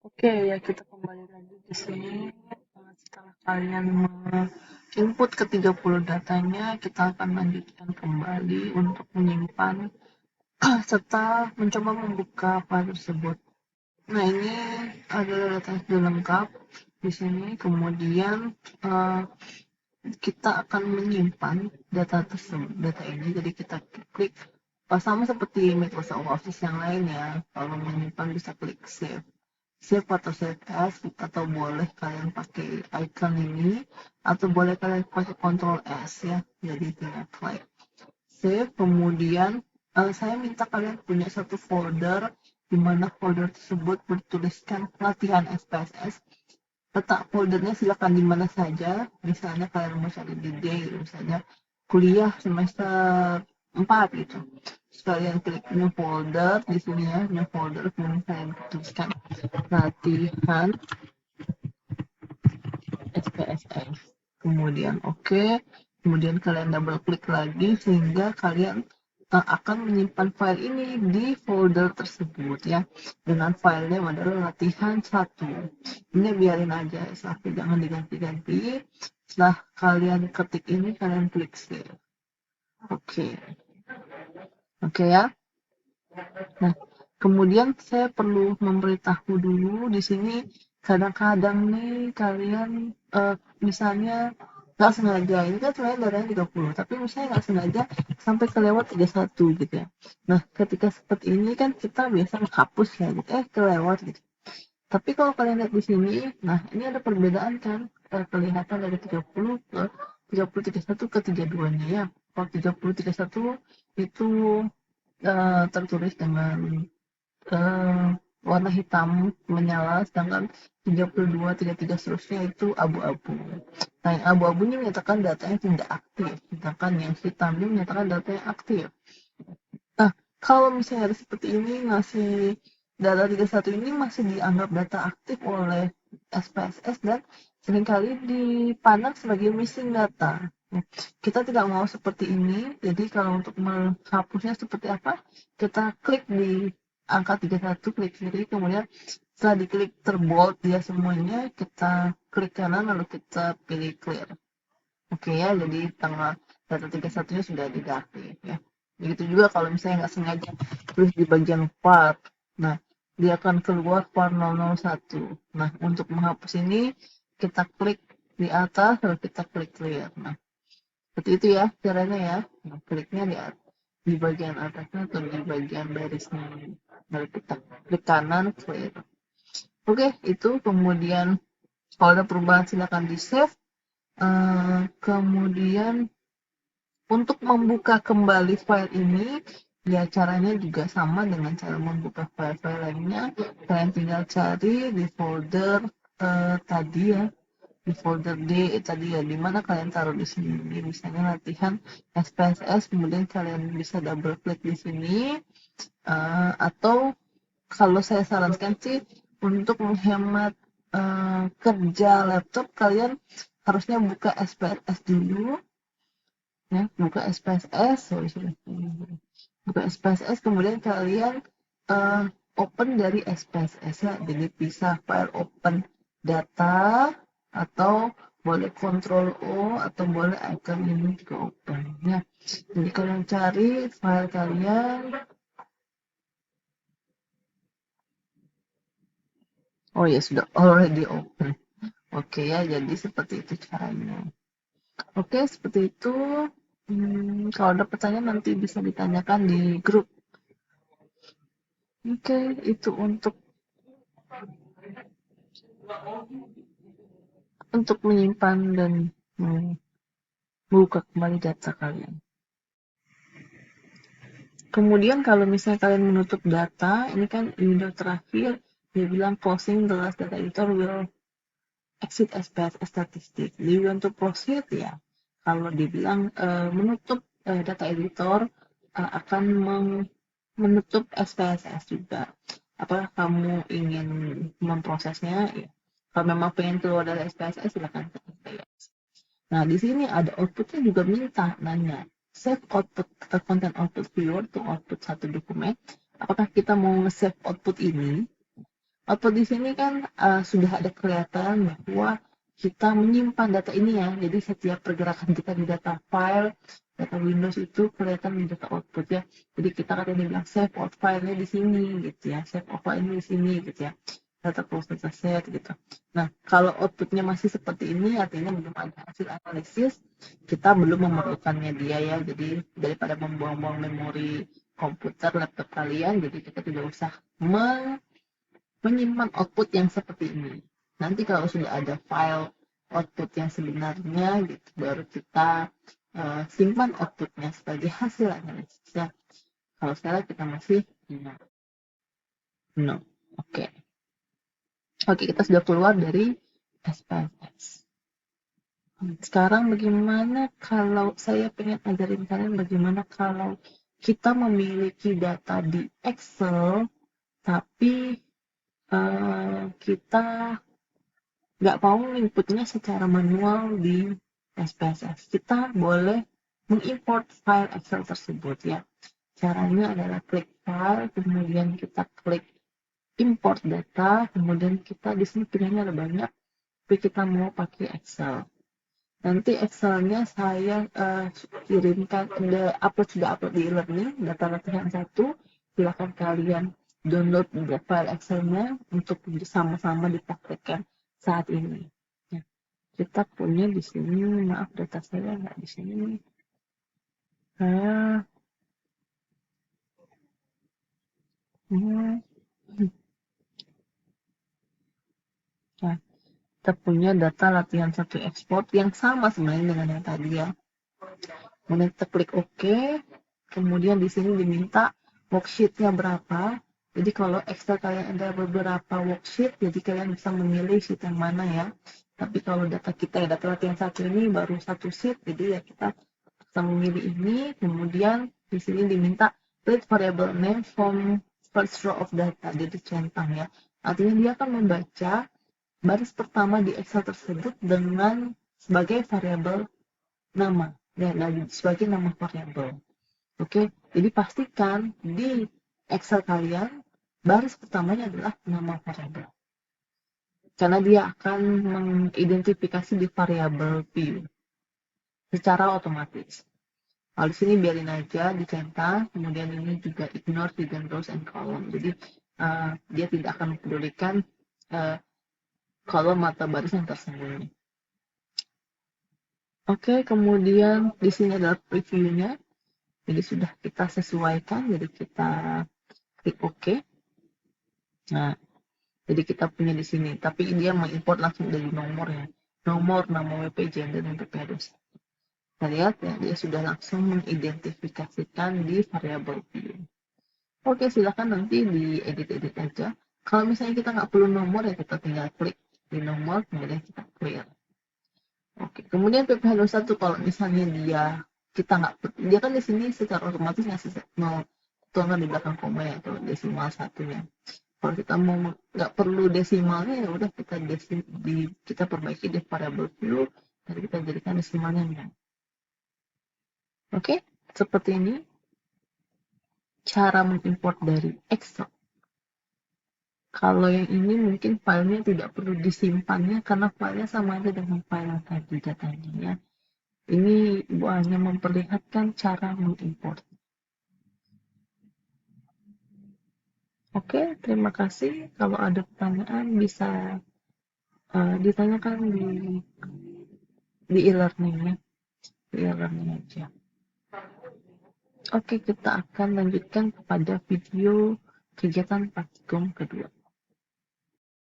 Oke, ya kita kembali lagi di sini. Setelah kalian input ke 30 datanya, kita akan lanjutkan kembali untuk menyimpan serta mencoba membuka file tersebut. Nah, ini adalah data yang sudah lengkap di sini. Kemudian kita akan menyimpan data tersebut, data ini. Jadi kita klik sama seperti Microsoft Office yang lain ya. Kalau menyimpan bisa klik save atau save as, atau boleh kalian pakai icon ini, atau boleh kalian pakai Ctrl S ya. Jadi tinggal klik save. Kemudian saya minta kalian punya satu folder di mana folder tersebut bertuliskan latihan SPSS. Letak foldernya silakan di mana saja. Misalnya kalian mau cari di D, misalnya kuliah semester 4 gitu. Terus kalian klik new folder di sini ya, new folder, kemudian kalian tuliskan latihan SPSS. Kemudian oke. Kemudian kalian double klik lagi sehingga kalian akan menyimpan file ini di folder tersebut ya. Dengan filenya adalah latihan 1. Ini biarin aja sampai jangan diganti-ganti. Setelah kalian ketik ini kalian klik save. Oke. Oke ya. Nah, kemudian saya perlu memberitahu dulu di sini kadang-kadang nih kalian misalnya nggak sengaja, ini kan sebenarnya darahnya 30, tapi misalnya nggak sengaja sampai kelewat 31 gitu ya. Nah, ketika seperti ini kan kita biasa menghapus ya gitu, kelewat gitu. Tapi kalau kalian lihat di sini, nah ini ada perbedaan kan, kelihatan dari 30 ke 31 ke 32-nya ya. Kalau 31 itu tertulis dengan warna hitam menyala, sedangkan 32, 33 seterusnya itu abu-abu. Nah, yang abu-abu ini menyatakan datanya tidak aktif, sedangkan yang hitam ini menyatakan datanya aktif. Nah, kalau misalnya ada seperti ini, masih data 31 ini masih dianggap data aktif oleh SPSS dan seringkali dipandang sebagai missing data. Kita tidak mau seperti ini, jadi kalau untuk menghapusnya seperti apa, kita klik di angka 31, klik kiri, kemudian setelah diklik terbold dia semuanya, kita klik kanan lalu kita pilih clear. Oke ya, jadi tanggal data 31-nya sudah diganti ya. Begitu juga kalau misalnya nggak sengaja tulis di bagian part. Nah, dia akan keluar part 001. Nah, untuk menghapus ini kita klik di atas lalu kita klik clear. Nah, seperti itu ya caranya ya. Nah, kliknya di bagian atasnya atau di bagian barisnya. Lalu kita klik kanan clear. Oke, itu kemudian kalau ada perubahan silakan di save. Kemudian untuk membuka kembali file ini, ya caranya juga sama dengan cara membuka file-file lainnya. Kalian tinggal cari di folder tadi ya, di folder D tadi ya, dimana kalian taruh di sini. Misalnya latihan SPSS, kemudian kalian bisa double klik di sini. Atau kalau saya sarankan sih untuk menghemat kerja laptop, kalian harusnya buka SPSS dulu ya, buka SPSS, buka SPSS, kemudian kalian open dari SPSS ya, jadi bisa file open data atau boleh Ctrl O atau boleh icon ini juga open ya. Jadi kalian cari file kalian. Oh ya, sudah already open. Oke ya, jadi seperti itu caranya. Oke, seperti itu. Kalau ada pertanyaan nanti bisa ditanyakan di grup. Oke, itu untuk menyimpan dan membuka kembali data kalian. Kemudian kalau misalnya kalian menutup data, ini kan window terakhir, dia bilang closing the last data editor will exit SPSS statistik. Jadi untuk proceed ya, kalau dibilang menutup data editor akan menutup SPSS juga. Apakah kamu ingin memprosesnya? Ya. Kalau memang pengen keluar dari SPSS, silakan SPSS. Nah, di sini ada outputnya juga minta nanya. Save output content output viewer to output satu dokumen. Apakah kita mau nge-save output ini? Output di sini kan sudah ada kelihatan bahwa kita menyimpan data ini ya. Jadi setiap pergerakan kita di data file, data Windows itu kelihatan di data output ya. Jadi kita kan tadi bilang save out file-nya di sini gitu ya. Save out file-nya di sini gitu ya. Data close data set gitu. Nah, kalau outputnya masih seperti ini, artinya belum ada hasil analisis, kita belum memerlukannya dia ya. Jadi daripada membuang-buang memori komputer laptop kalian, jadi kita tidak usah menyimpan output yang seperti ini. Nanti kalau sudah ada file output yang sebenarnya gitu, baru kita simpan outputnya sebagai hasil analisis ya. Kalau sekarang kita masih no. Oke. Oke, kita sudah keluar dari SPSS. Sekarang bagaimana kalau saya pengen ajarin kalian bagaimana kalau kita memiliki data di Excel tapi kita nggak mau inputnya secara manual di SPSS. Kita boleh mengimport file Excel tersebut ya. Caranya adalah klik file, kemudian kita klik import data, kemudian kita di sini pilihannya ada banyak, tapi kita mau pakai Excel. Nanti Excelnya saya kirimkan, sudah upload di e-learning, data latihan 1. Silakan kalian download file Excelnya untuk sama-sama dipraktekkan saat ini. Ya, kita punya di sini, maaf data saya nggak di sini. Nah, nah, kita punya data latihan 1 export yang sama sebenarnya dengan yang tadi ya. Kemudian kita klik OK. Kemudian di sini diminta worksheet-nya berapa. Jadi kalau Excel kalian ada beberapa worksheet, jadi kalian bisa memilih sheet yang mana ya. Tapi kalau data kita ya data latihan 1 ini baru 1 sheet, jadi ya kita bisa memilih ini. Kemudian di sini diminta read variable name from first row of data, jadi centang ya. Artinya dia akan membaca baris pertama di Excel tersebut dengan sebagai variabel nama ya, sebagai nama variabel. Oke, jadi pastikan di Excel kalian baris pertamanya adalah nama variabel. Karena dia akan mengidentifikasi di variabel view secara otomatis. Kalau di sini biarin aja dicentang, kemudian ini juga ignore hidden rows and column. Jadi dia tidak akan mempedulikan kolom atau baris yang tersembunyi. Oke, kemudian di sini adalah previewnya. Jadi sudah kita sesuaikan, jadi kita klik OK. Nah, jadi kita punya di sini, tapi dia mengimport langsung dari nomor ya. Nomor, nama WP, gender, dan PPA dosa. Kita lihat ya, dia sudah langsung mengidentifikasikan di variabel view. Oke, silakan nanti diedit-edit aja. Kalau misalnya kita nggak perlu nomor ya kita tinggal klik di nomor, kemudian kita clear. Oke, kemudian PPH dosa tuh kalau misalnya dia kan di sini secara otomatis ngasih mau tuangkan di belakang koma ya atau desimal satunya. Kalau kita mau nggak perlu desimalnya ya udah kita perbaiki di variable view dan kita jadikan desimalnya 0. Oke, seperti ini cara mengimport dari Excel. Kalau yang ini mungkin filenya tidak perlu disimpannya karena filenya sama aja dengan file yang tadi datanya ya. Ini Ibu hanya memperlihatkan cara mengimport. Oke, terima kasih. Kalau ada pertanyaan bisa ditanyakan di e-learning ya. Di e-learning aja. Oke, kita akan lanjutkan kepada video kegiatan praktikum kedua.